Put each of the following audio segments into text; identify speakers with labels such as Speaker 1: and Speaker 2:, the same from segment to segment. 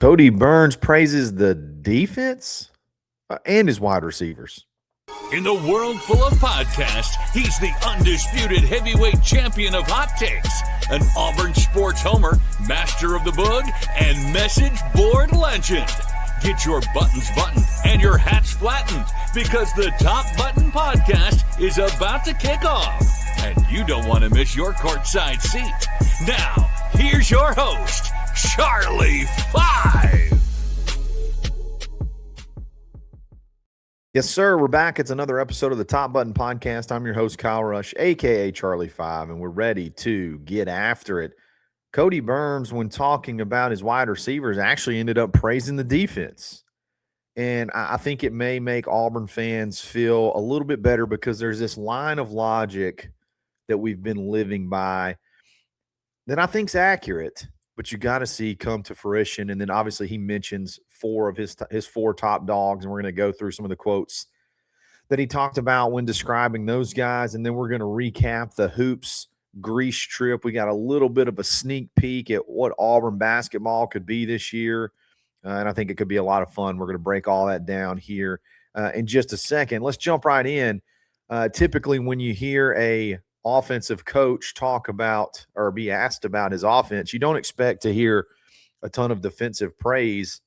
Speaker 1: Kodi Burns praises the defense and his wide receivers.
Speaker 2: In the world full of podcasts, he's the undisputed heavyweight champion of hot takes, an Auburn sports homer, master of the boog, and message board legend. Get your buttons buttoned and your hats flattened because the Top Button Podcast is about to kick off. And you don't want to miss your courtside seat. Now, here's your host, Charlie Five.
Speaker 1: Yes, sir. We're back. It's another episode of the Top Button Podcast. I'm your host, Kyle Rush, a.k.a. Charlie Five, and we're ready to get after it. Kodi Burns, when talking about his wide receivers, actually ended up praising the defense. And I think it may make Auburn fans feel a little bit better because there's this line of logic that we've been living by that I think's accurate, but you got to see come to fruition. And then obviously he mentions four of his four top dogs, and we're going to go through some of the quotes that he talked about when describing those guys. And then we're going to recap the Hoops Greece trip. We got a little bit of a sneak peek at what Auburn basketball could be this year. And I think it could be a lot of fun. We're going to break all that down here in just a second. Let's jump right in. Typically when you hear a offensive coach talk about or be asked about his offense, you don't expect to hear a ton of defensive praise,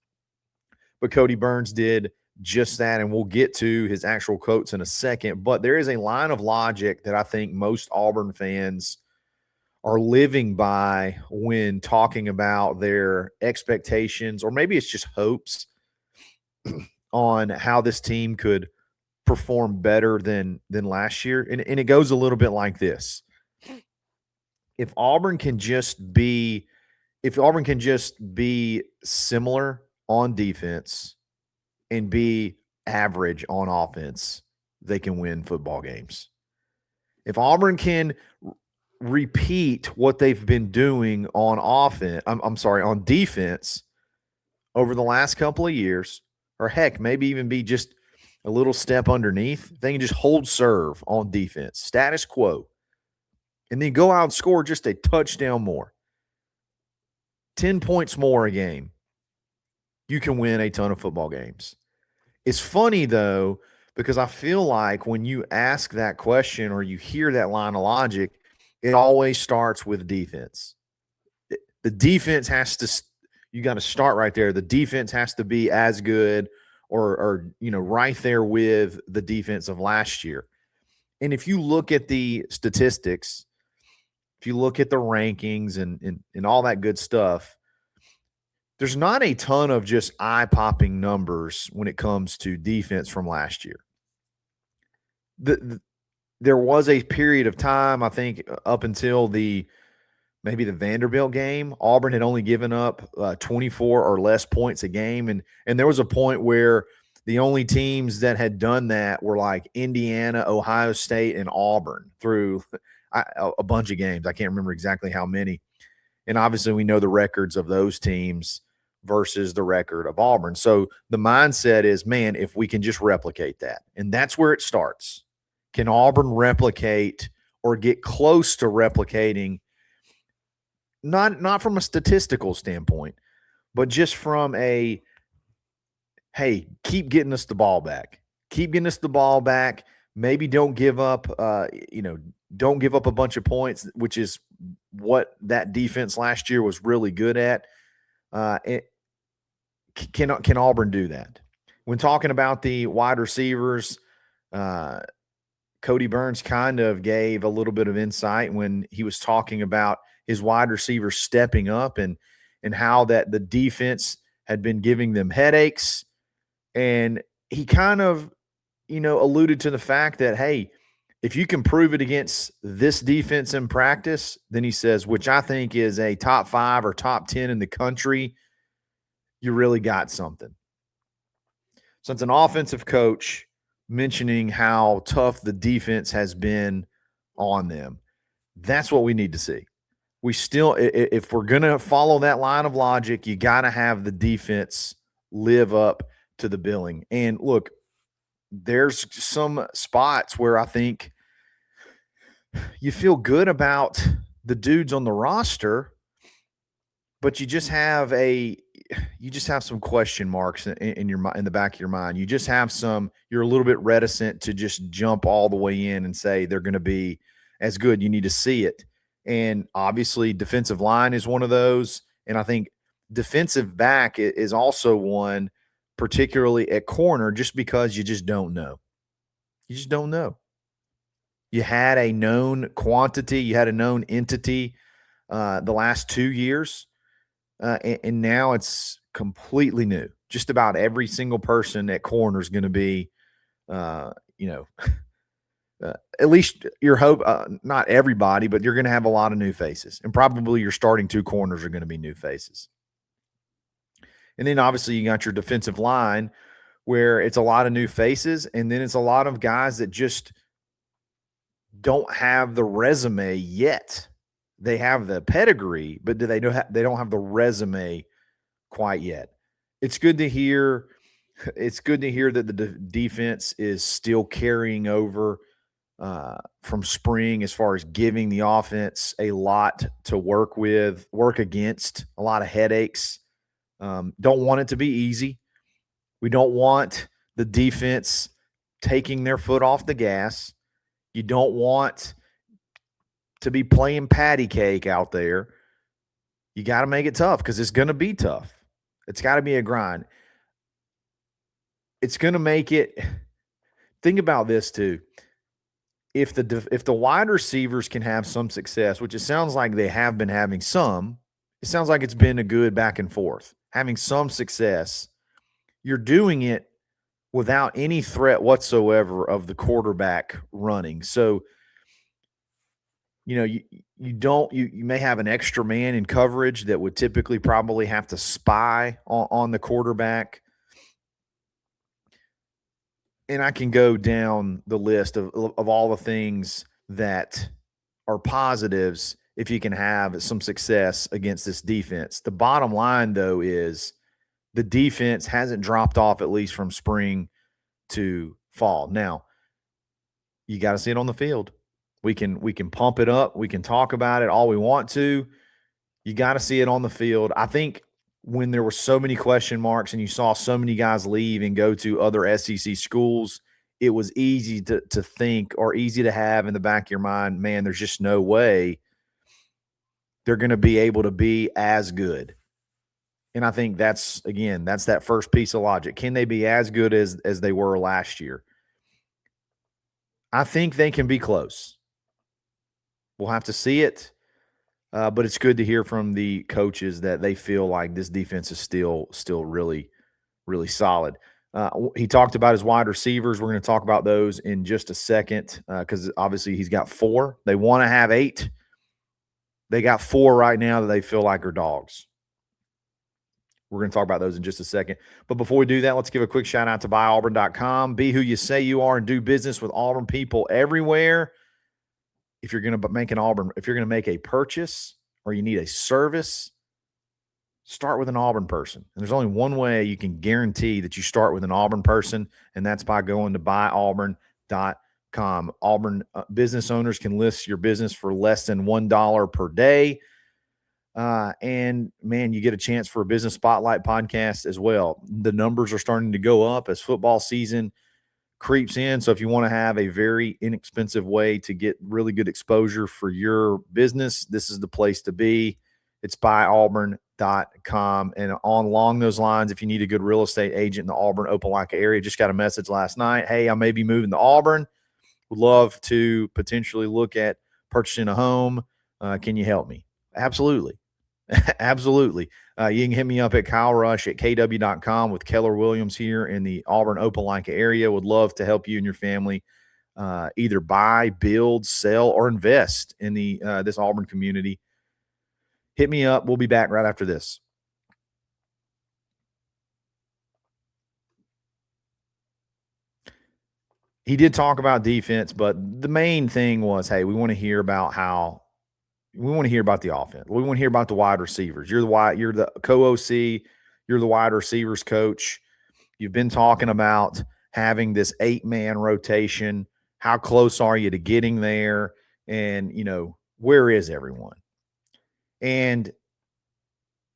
Speaker 1: but Kodi Burns did just that, and we'll get to his actual quotes in a second. But there is a line of logic that I think most Auburn fans are living by when talking about their expectations, or maybe it's just hopes on how this team could perform better than last year. And it goes a little bit like this. If Auburn can just be similar on defense and be average on offense, they can win football games. If Auburn can repeat what they've been doing on on defense over the last couple of years, or heck, maybe even be just a little step underneath, they can just hold serve on defense, status quo, and then go out and score just a touchdown more, 10 points more a game. You can win a ton of football games. It's funny, though, because I feel like when you ask that question or you hear that line of logic, it always starts with defense. The defense has to – you got to start right there. The defense has to be as good or right there with the defense of last year. And if you look at the statistics, if you look at the rankings and all that good stuff, there's not a ton of just eye-popping numbers when it comes to defense from last year. There was a period of time, I think, up until maybe the Vanderbilt game, Auburn had only given up 24 or less points a game. And there was a point where the only teams that had done that were like Indiana, Ohio State, and Auburn through a bunch of games. I can't remember exactly how many. And obviously we know the records of those teams versus the record of Auburn. So the mindset is, man, if we can just replicate that. And that's where it starts. Can Auburn replicate or get close to replicating, not from a statistical standpoint, but just from a, hey, keep getting us the ball back. Keep getting us the ball back. Maybe don't give up, don't give up a bunch of points, which is what that defense last year was really good at. Can Auburn do that? When talking about the wide receivers, Kodi Burns kind of gave a little bit of insight when he was talking about his wide receivers stepping up and how that the defense had been giving them headaches. And he kind of, alluded to the fact that, hey, if you can prove it against this defense in practice, then he says, which I think is a top 5 or top 10 in the country, you really got something. So it's an offensive coach mentioning how tough the defense has been on them. That's what we need to see. We still, if we're going to follow that line of logic, you got to have the defense live up to the billing. And look, there's some spots where I think you feel good about the dudes on the roster, but you just have you just have some question marks in the back of your mind. You just have you're a little bit reticent to just jump all the way in and say they're going to be as good. You need to see it. And obviously defensive line is one of those. And I think defensive back is also one, particularly at corner, just because you just don't know. You just don't know. You had a known quantity, you had a known entity the last 2 years, and now it's completely new. Just about every single person at corner is going to be, at least your hope, not everybody, but you're going to have a lot of new faces. And probably your starting 2 corners are going to be new faces. And then obviously you got your defensive line where it's a lot of new faces, and then it's a lot of guys that just don't have the resume yet. They have the pedigree, but they don't have the resume quite yet. It's good to hear. It's good to hear that the defense is still carrying over from spring as far as giving the offense a lot to work against, a lot of headaches. Don't want it to be easy. We don't want the defense taking their foot off the gas. You don't want to be playing patty cake out there. You got to make it tough because it's going to be tough. It's got to be a grind. It's going to make it – think about this too. If the wide receivers can have some success, which it sounds like they have been having some, it sounds like it's been a good back and forth. Having some success, you're doing it without any threat whatsoever of the quarterback running. So, you may have an extra man in coverage that would typically probably have to spy on the quarterback. And I can go down the list of all the things that are positives if you can have some success against this defense. The bottom line, though, is the defense hasn't dropped off, at least from spring to fall. Now, you got to see it on the field. We can pump it up. We can talk about it all we want to. You got to see it on the field. I think when there were so many question marks and you saw so many guys leave and go to other SEC schools, it was easy to think, or easy to have in the back of your mind, man, there's just no way they're going to be able to be as good. And I think that's that first piece of logic. Can they be as good as they were last year? I think they can be close. We'll have to see it. But it's good to hear from the coaches that they feel like this defense is still really, really solid. He talked about his wide receivers. We're going to talk about those in just a second because obviously he's got 4. They want to have 8. They got 4 right now that they feel like are dogs. We're going to talk about those in just a second. But before we do that, let's give a quick shout out to buyauburn.com. Be who you say you are and do business with Auburn people everywhere. If you're going to make a purchase or you need a service, start with an Auburn person. And there's only one way you can guarantee that you start with an Auburn person, and that's by going to buyauburn.com. Auburn business owners can list your business for less than $1 per day. And man, you get a chance for a business spotlight podcast as well. The numbers are starting to go up as football season creeps in. So if you want to have a very inexpensive way to get really good exposure for your business, this is the place to be. It's buyauburn.com. And along those lines, if you need a good real estate agent in the Auburn, Opelika area, just got a message last night. Hey, I may be moving to Auburn. Would love to potentially look at purchasing a home. Can you help me? Absolutely. Absolutely. You can hit me up at KyleRush@kw.com with Keller Williams here in the Auburn, Opelika area. Would love to help you and your family either buy, build, sell, or invest in this Auburn community. Hit me up. We'll be back right after this. He did talk about defense, but the main thing was, hey, we want to hear about the offense. We want to hear about the wide receivers. You're the co-OC. You're the wide receivers coach. You've been talking about having this 8-man rotation. How close are you to getting there? And, where is everyone? And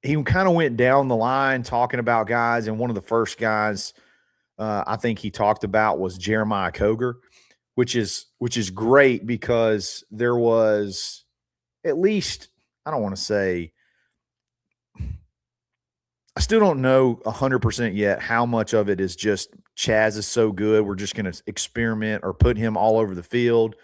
Speaker 1: he kind of went down the line talking about guys, and one of the first guys I think he talked about was Jeremiah Koger, which is great because there was at least, I don't want to say, I still don't know 100% yet how much of it is just Chaz is so good, we're just going to experiment or put him all over the field,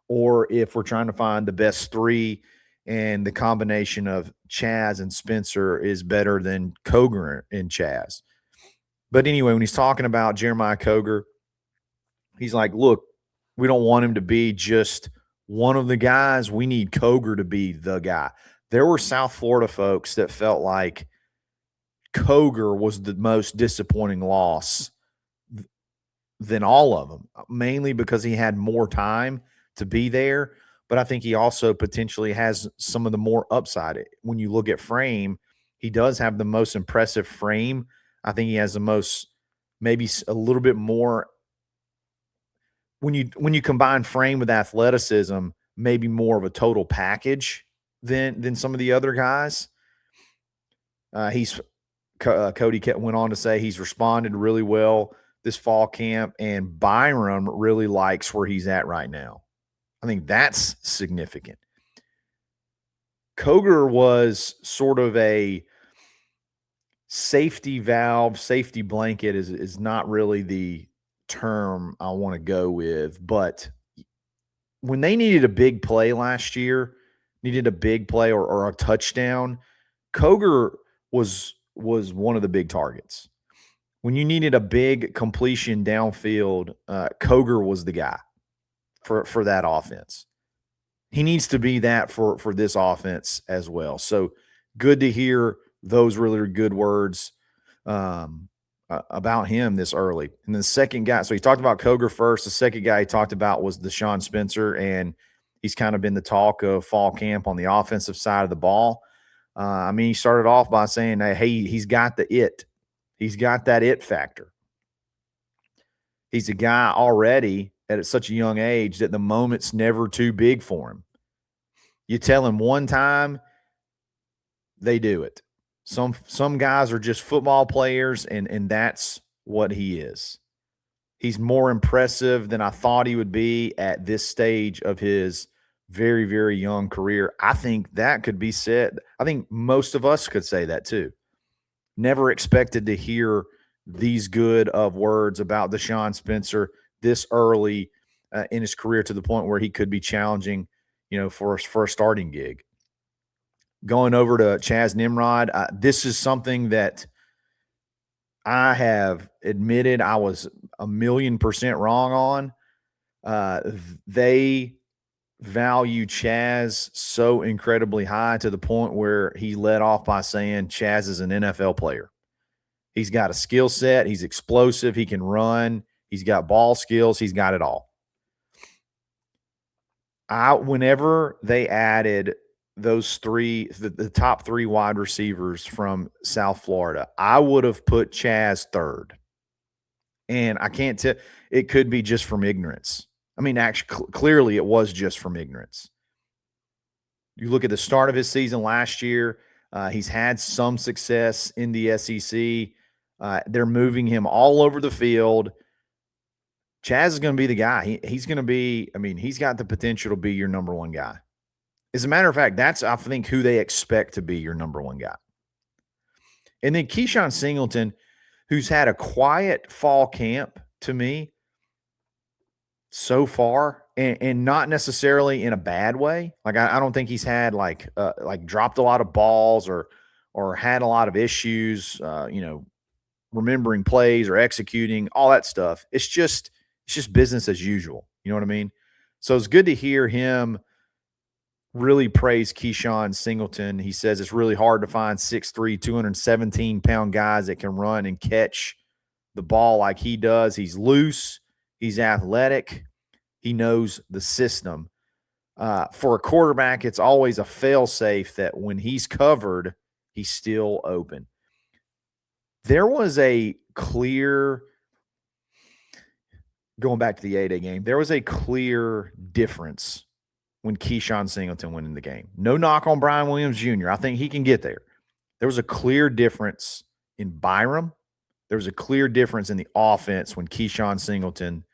Speaker 1: or if we're trying to find the best three and the combination of Chaz and Spencer is better than Koger and Chaz. But anyway, when he's talking about Jeremiah Koger, he's like, look, we don't want him to be just one of the guys. We need Koger to be the guy. There were South Florida folks that felt like Koger was the most disappointing loss than all of them, mainly because he had more time to be there. But I think he also potentially has some of the more upside. When you look at frame, he does have the most impressive frame. I think he has the most, maybe a little bit more. When you combine frame with athleticism, maybe more of a total package than some of the other guys. Kodi went on to say he's responded really well this fall camp, and Byram really likes where he's at right now. I think that's significant. Koger was sort of a safety valve, safety blanket is not really the term I want to go with, but when they needed a big play last year, needed a big play or a touchdown, Koger was one of the big targets. When you needed a big completion downfield, Koger was the guy for that offense. He needs to be that for this offense as well. So good to hear those really good words about him this early. And the second guy, so he talked about Koger first. The second guy he talked about was Deshawn Spencer, and he's kind of been the talk of fall camp on the offensive side of the ball. He started off by saying, hey, he's got the it. He's got that it factor. He's a guy already at such a young age that the moment's never too big for him. You tell him one time, they do it. Some guys are just football players, and that's what he is. He's more impressive than I thought he would be at this stage of his very, very young career. I think that could be said. I think most of us could say that too. Never expected to hear these good of words about Deshaun Spencer this early in his career, to the point where he could be challenging, for a starting gig. Going over to Chaz Nimrod, this is something that I have admitted I was 1,000,000% wrong on. They value Chaz so incredibly high, to the point where he led off by saying Chaz is an NFL player. He's got a skill set. He's explosive. He can run. He's got ball skills. He's got it all. Whenever they added those three, the top three wide receivers from South Florida, I would have put Chaz third. And I can't tell, it could be just from ignorance. Actually, clearly it was just from ignorance. You look at the start of his season last year, he's had some success in the SEC. They're moving him all over the field. Chaz is going to be the guy. He's going to be, he's got the potential to be your number one guy. As a matter of fact, that's, I think, who they expect to be your number one guy. And then Keshaun Singleton, who's had a quiet fall camp to me so far, and not necessarily in a bad way. Like, I don't think he's had like dropped a lot of balls or had a lot of issues, remembering plays or executing, all that stuff. It's just business as usual. You know what I mean? So it's good to hear him really praise Keshaun Singleton. He says it's really hard to find 6'3", 217-pound guys that can run and catch the ball like he does. He's loose. He's athletic. He knows the system. For a quarterback, it's always a fail-safe that when he's covered, he's still open. There was a clear, going back to the 8A game, there was a clear difference when Keshaun Singleton went in the game. No knock on Brian Williams Jr. I think he can get there. there was a clear difference in Byram. There was a clear difference in the offense when Keshaun Singleton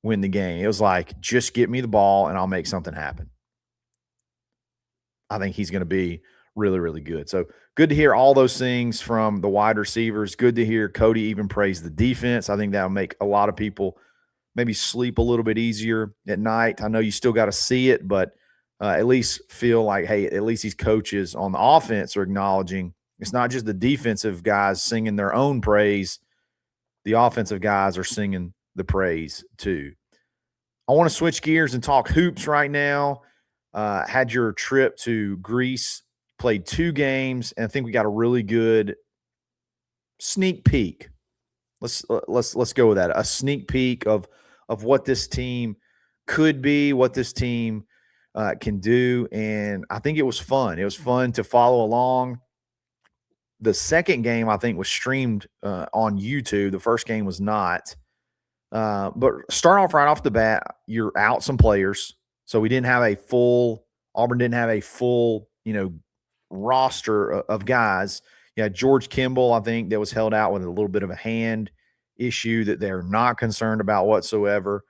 Speaker 1: win the game. It was like, just get me the ball and I'll make something happen. I think he's going to be really, really good. So good to hear all those things from the wide receivers. Good to hear Kodi even praise the defense. I think that'll make a lot of people maybe sleep a little bit easier at night. I know you still got to see it, but at least feel like, hey, at least these coaches on the offense are acknowledging it's not just the defensive guys singing their own praise. The offensive guys are singing the praise too. I want to switch gears and talk hoops right now. Had your trip to Greece, played 2 games, and I think we got a really good sneak peek. Let's go with that. A sneak peek of what this team could be, what this team can do, and I think it was fun. It was fun to follow along. The second game, I think, was streamed on YouTube. The first game was not. But start off right off the bat, you're out some players. So we didn't have Auburn didn't have a full, roster of guys. You had George Kimball, I think, that was held out with a little bit of a hand issue that they're not concerned about whatsoever.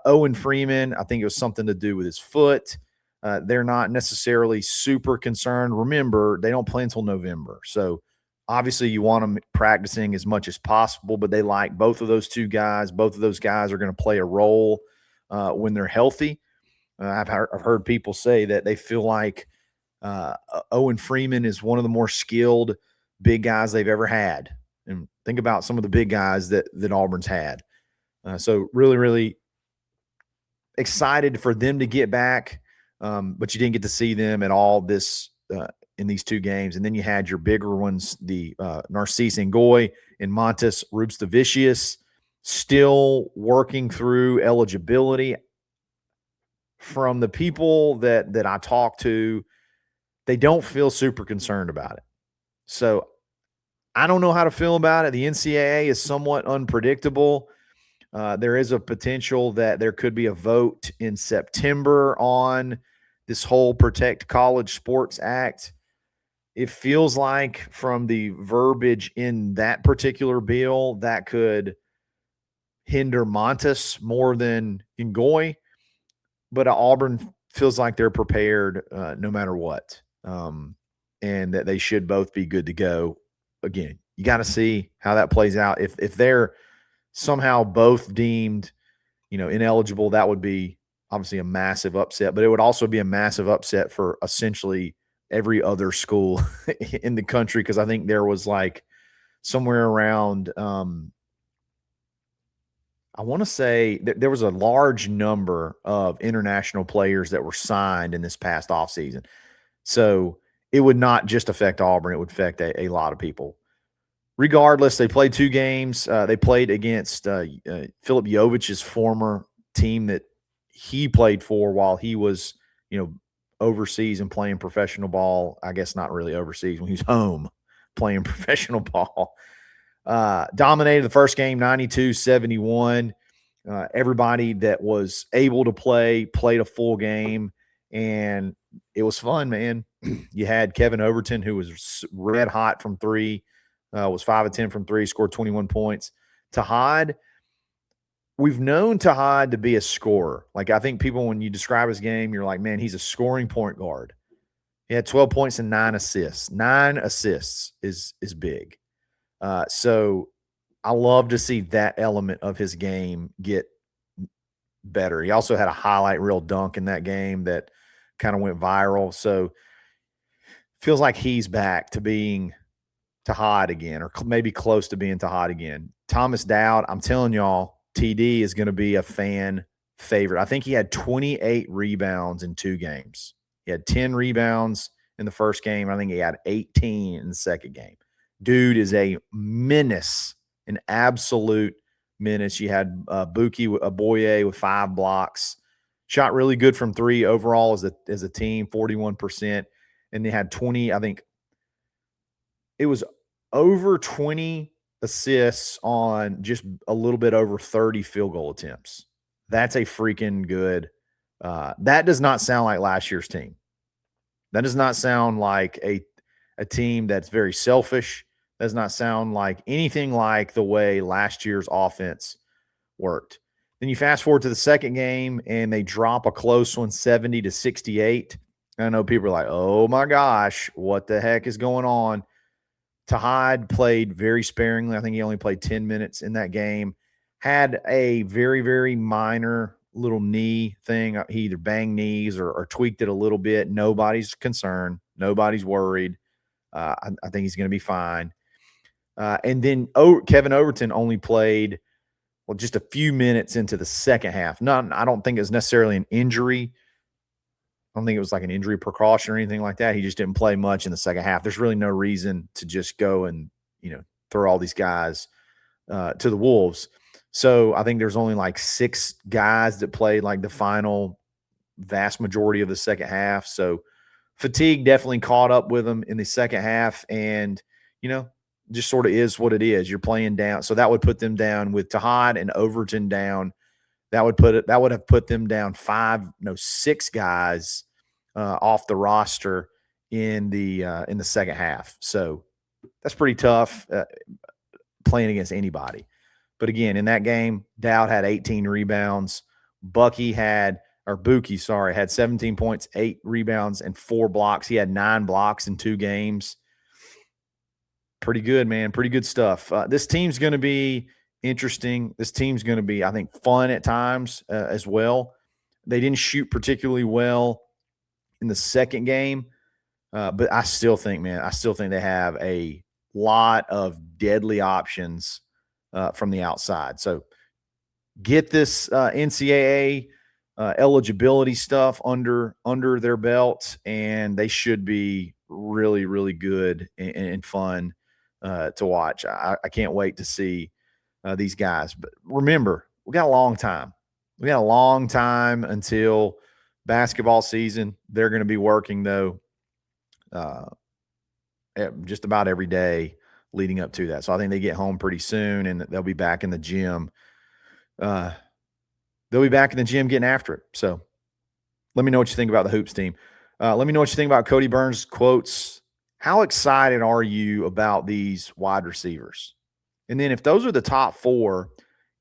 Speaker 1: Owen Freeman, I think it was something to do with his foot. They're not necessarily super concerned. Remember, they don't play until November. So obviously you want them practicing as much as possible, but they like both of those 2 guys. Both of those guys are going to play a role when they're healthy. I've heard people say that they feel like Owen Freeman is one of the more skilled big guys they've ever had. And think about some of the big guys that Auburn's had. So really, really excited for them to get back, but you didn't get to see them at all in these 2 games. And then you had your bigger ones, the Narcisse Ngoy and Montes Rubstavicius, still working through eligibility. From the people that I talk to, they don't feel super concerned about it. So I don't know how to feel about it. The NCAA is somewhat unpredictable. There is a potential that there could be a vote in September on this whole Protect College Sports Act. It feels like from the verbiage in that particular bill that could hinder Montes more than Ngoy. But Auburn feels like they're prepared no matter what, and that they should both be good to go. Again, you got to see how that plays out. If they're somehow both deemed, ineligible, that would be obviously a massive upset. But it would also be a massive upset for essentially every other school in the country, because I think there was like somewhere around I want to say that there was a large number of international players that were signed in this past offseason. So it would not just affect Auburn. It would affect a lot of people. Regardless, they played 2 games. They played against Philip Jovich's former team that he played for while he was, overseas and playing professional ball. I guess not really overseas, when he was home playing professional ball. Dominated the first game 92-71. Everybody that was able to played a full game, and it was fun, man. You had Kevin Overton, who was red hot from 3, was 5 of 10 from 3, scored 21 points. Tahad, we've known Tahad to be a scorer. Like, I think people, when you describe his game, you're like, man, he's a scoring point guard. He had 12 points and 9 assists. 9 assists is big. So I love to see that element of his game get better. He also had a highlight reel dunk in that game that kind of went viral. So feels like he's back to being Tahad again, or maybe close to being Tahad again. Thomas Dowd, I'm telling y'all, TD is going to be a fan favorite. I think he had 28 rebounds in 2 games. He had 10 rebounds in the first game. I think he had 18 in the second game. Dude is a menace, an absolute menace. You had Buki Aboye with 5 blocks. Shot really good from 3 overall as a team, 41%. And they had 20, I think it was over 20 assists on just a little bit over 30 field goal attempts. That's a freaking good. That does not sound like last year's team. That does not sound like a a team that's very selfish. Does not sound like anything like the way last year's offense worked. Then you fast forward to the second game, and they drop a close one, 70-68. I know people are like, oh, my gosh, what the heck is going on? Tahad played very sparingly. I think he only played 10 minutes in that game. Had a very, very minor little knee thing. He either banged knees or tweaked it a little bit. Nobody's concerned. Nobody's worried. I think he's going to be fine. And then Kevin Overton only played, just a few minutes into the second half. I don't think it was necessarily an injury. I don't think it was like an injury precaution or anything like that. He just didn't play much in the second half. There's really no reason to just go and, throw all these guys to the Wolves. So I think there's only like 6 guys that played like the final vast majority of the second half. So fatigue definitely caught up with them in the second half. And, just sort of is what it is. You're playing down. So that would put them down with Tahad and Overton down. That would have put them down 6 guys off the roster in the second half. So that's pretty tough playing against anybody. But again, in that game, Dowd had 18 rebounds. Bucky had 17 points, 8 rebounds, and 4 blocks. He had 9 blocks in 2 games. Pretty good, man. Pretty good stuff. This team's going to be interesting. This team's going to be, I think, fun at times as well. They didn't shoot particularly well in the second game, but I still think they have a lot of deadly options from the outside. So get this NCAA eligibility stuff under their belt, and they should be really, really good and fun to watch. I can't wait to see these guys. But remember, we got a long time. We got a long time until basketball season. They're going to be working, though, just about every day leading up to that. So I think they get home pretty soon, and they'll be back in the gym. They'll be back in the gym getting after it. So let me know what you think about the Hoops team. Let me know what you think about Kodi Burns' quotes. How excited are you about these wide receivers? And then if those are the top 4,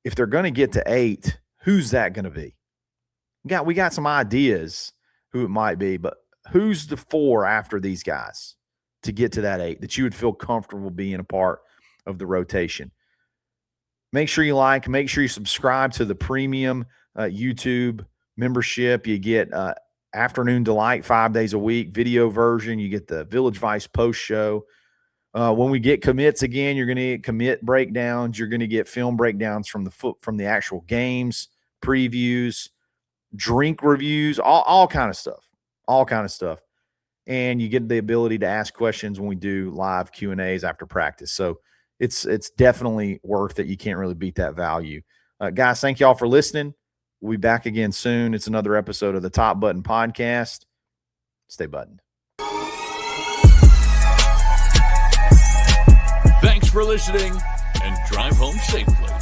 Speaker 1: if they're going to get to 8, who's that going to be? We got some ideas who it might be, but who's the 4 after these guys to get to that 8 that you would feel comfortable being a part of the rotation? Make sure you make sure you subscribe to the premium YouTube membership. You get Afternoon Delight 5 days a week, video version. You get the Village Vice post show. When we get commits again, you're going to get commit breakdowns. You're going to get film breakdowns from the actual games, previews, drink reviews, all kind of stuff. And you get the ability to ask questions when we do live Q&As after practice. So it's definitely worth it. You can't really beat that value. Guys, thank y'all for listening. We'll be back again soon. It's another episode of the Top Button Podcast. Stay buttoned.
Speaker 2: Thanks for listening, and drive home safely.